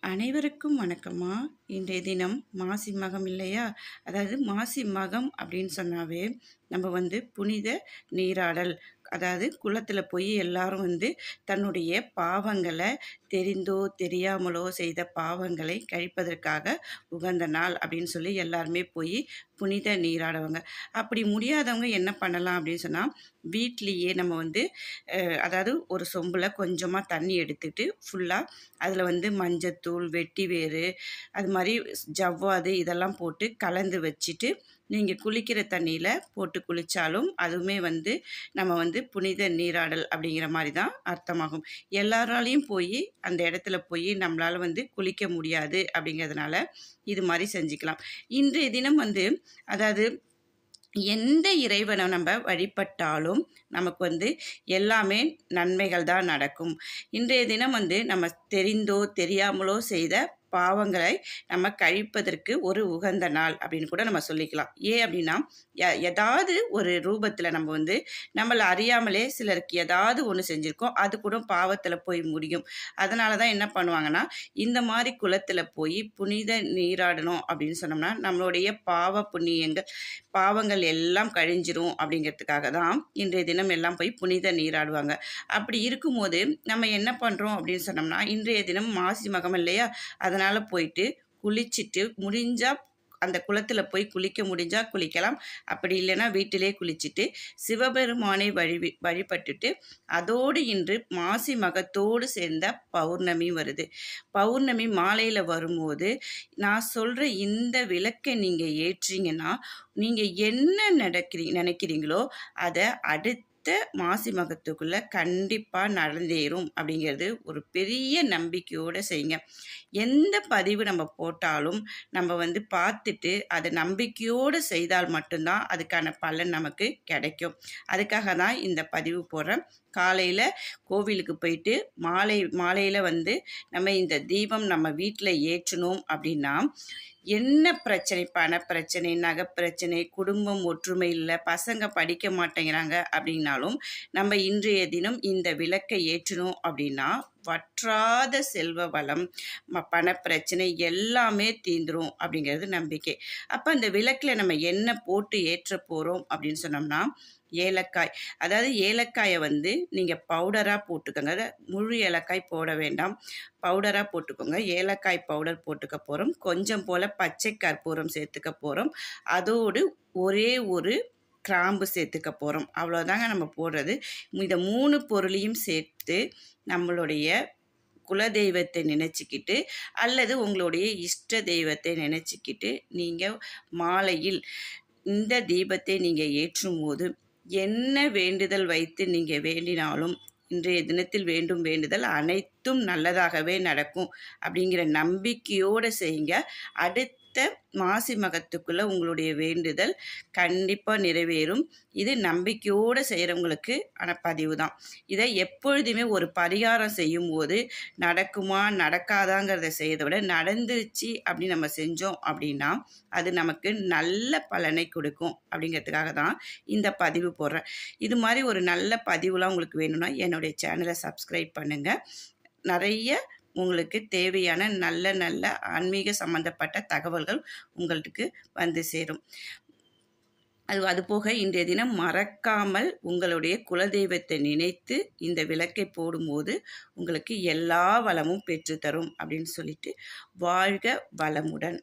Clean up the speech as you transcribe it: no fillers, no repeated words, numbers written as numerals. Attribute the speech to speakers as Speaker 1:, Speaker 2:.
Speaker 1: அனைவருக்கும் வணக்கம்மா. இன்றைய தினம் மாசி மகம் இல்லையா? அதாவது மாசி மகம் அப்படின்னு சொன்னாவே நம்ம புனித நீராடல், அதாவது குளத்தில் போய் எல்லாரும் தன்னுடைய பாவங்களை, தெரிந்தோ தெரியாமலோ செய்த பாவங்களை கழிப்பதற்காக உகந்த நாள் அப்படின்னு சொல்லி எல்லாருமே போய் புனித நீராடுவாங்க. அப்படி முடியாதவங்க என்ன பண்ணலாம் அப்படின்னு சொன்னால், வீட்லேயே நம்ம அதாவது ஒரு சொம்பில் கொஞ்சமாக தண்ணி எடுத்துட்டு ஃபுல்லாக அதில் மஞ்சத்தூள், வெட்டி வேறு, அது மாதிரி ஜவ்வாது இதெல்லாம் போட்டு கலந்து வச்சுட்டு நீங்கள் குளிக்கிற தண்ணியில் போட்டு குளித்தாலும் அதுவுமே நம்ம புனித நீராடல் அப்படிங்கிற மாதிரி தான் அர்த்தமாகும். எல்லாராலையும் போய் அந்த இடத்துல போய் நம்மளால் குளிக்க முடியாது அப்படிங்கிறதுனால இது மாதிரி செஞ்சுக்கலாம். இன்றைய தினம் அதாவது எந்த இறைவனை நம்ம வழிபட்டாலும் நமக்கு எல்லாமே நன்மைகள் தான் நடக்கும். இன்றைய தினம் நம்ம தெரிந்தோ தெரியாமலோ செய்த பாவங்களை நம்ம கழிப்பதற்கு ஒரு உகந்த நாள் அப்படின்னு கூட நம்ம சொல்லிக்கலாம். ஏன் அப்படின்னா, ஏதாவது ஒரு ரூபத்தில் நம்ம நம்மளை அறியாமலே சிலருக்கு ஏதாவது ஒன்று செஞ்சுருக்கோம், அது கூட பாவத்தில் போய் முடியும். அதனால தான் என்ன பண்ணுவாங்கன்னா, இந்த மாதிரி குளத்தில் போய் புனித நீராடணும் அப்படின்னு சொன்னோம்னா நம்மளுடைய பாவங்கள் எல்லாம் கழிஞ்சிரும் அப்படிங்கிறதுக்காக தான் இன்றைய தினம் எல்லாம் போய் புனித நீராடுவாங்க. அப்படி இருக்கும்போது நம்ம என்ன பண்ணுறோம் அப்படின்னு சொன்னோம்னா, இன்றைய தினம் மாசி மகம் இல்லையா? அதனால் போயிட்டு குளிச்சுட்டு முடிஞ்சால் அந்த குளத்தில் போய் குளிக்க முடிஞ்சால் குளிக்கலாம். அப்படி இல்லைன்னா வீட்டிலே குளிச்சுட்டு சிவபெருமானை வழிபட்டுட்டு அதோடு இன்று மாசி மகத்தோடு சேர்ந்த பௌர்ணமி வருது. பௌர்ணமி மாலையில் வரும்போது நான் சொல்கிற இந்த விளக்கை நீங்கள் ஏற்றீங்கன்னா நீங்கள் என்ன நினைக்கிறீங்களோ அதை அடுத்த மாசி மகத்துக்குள்ளே கண்டிப்பாக நடந்தேறும் அப்படிங்கிறது ஒரு பெரிய நம்பிக்கையோடு செய்யுங்க. எந்த பதிவு நம்ம போட்டாலும் நம்ம பார்த்துட்டு அதை நம்பிக்கையோடு செய்தால் மட்டும்தான் அதுக்கான பலன் நமக்கு கிடைக்கும். அதுக்காக தான் இந்த பதிவு போடுறேன். காலையில் கோவிலுக்கு போயிட்டு மாலையில் நம்ம இந்த தீபம் நம்ம வீட்டில் ஏற்றணும் அப்படின்னா, என்ன பிரச்சனை, பண பிரச்சனை, நகை பிரச்சனை, குடும்பம் ஒற்றுமை இல்லை, பசங்க படிக்க மாட்டேங்கிறாங்க அப்படின்னாலும் நம்ம இன்றைய தினம் இந்த விளக்கை ஏற்றணும் அப்படின்னா வற்றாத செல்வ வளம், பணப்பிரச்சனை எல்லாமே தீந்துரும் அப்படிங்கிறது நம்பிக்கை. அப்போ அந்த விளக்கில் நம்ம என்ன போட்டு ஏற்ற போகிறோம் அப்படின்னு சொன்னோம்னா, ஏலக்காய். அதாவது ஏலக்காயை நீங்கள் பவுடராக போட்டுக்கோங்க. முழு ஏலக்காய் போட வேண்டாம், பவுடராக போட்டுக்கோங்க. ஏலக்காய் பவுடர் போட்டுக்க போகிறோம். கொஞ்சம் போல் பச்சை கற்பூரம் சேர்த்துக்க போகிறோம். அதோடு ஒரே ஒரு கிராம்பு சேர்த்துக்க போகிறோம். அவ்வளோதாங்க நம்ம போடுறது. இந்த 3 பொருளையும் சேர்த்து நம்மளுடைய குலதெய்வத்தை நினச்சிக்கிட்டு அல்லது உங்களுடைய இஷ்ட தெய்வத்தை நினச்சிக்கிட்டு நீங்கள் மாலையில் இந்த தீபத்தை நீங்கள் ஏற்றும் போது என்ன வேண்டுதல் வைத்து நீங்கள் வேண்டினாலும் இன்றைய தினத்தில் வேண்டும் வேண்டுதல் அனைத்தும் நல்லதாகவே நடக்கும் அப்படிங்கிற நம்பிக்கையோடு செய்யுங்க. அடுத்த மாசி மகத்துக்குள்ளே உங்களுடைய வேண்டுதல் கண்டிப்பாக நிறைவேறும். இது நம்பிக்கையோடு செய்கிறவங்களுக்கு ஆன பதிவு தான். இதை எப்பொழுதுமே ஒரு பரிகாரம் செய்யும் போது நடக்குமா நடக்காதாங்கிறத செய்யறதை விட நடந்துருச்சு அப்படின்னு நம்ம செஞ்சோம் அப்படின்னா அது நமக்கு நல்ல பலனை கொடுக்கும் அப்படிங்கிறதுக்காக தான் இந்த பதிவு போடுறேன். இது மாதிரி ஒரு நல்ல பதிவுலாம் உங்களுக்கு வேணும்னா என்னுடைய சேனலை சப்ஸ்கிரைப் பண்ணுங்கள். நிறைய உங்களுக்கு தேவையான நல்ல நல்ல ஆன்மீக சம்பந்தப்பட்ட தகவல்கள் உங்களுக்கு சேரும். அதுபோக இன்றைய தினம் மறக்காமல் உங்களுடைய குலதெய்வத்தை நினைத்து இந்த விளக்கை போடும்போது உங்களுக்கு எல்லா வளமும் பெற்றுத்தரும் அப்படின்னு சொல்லிட்டு வாழ்க வளமுடன்.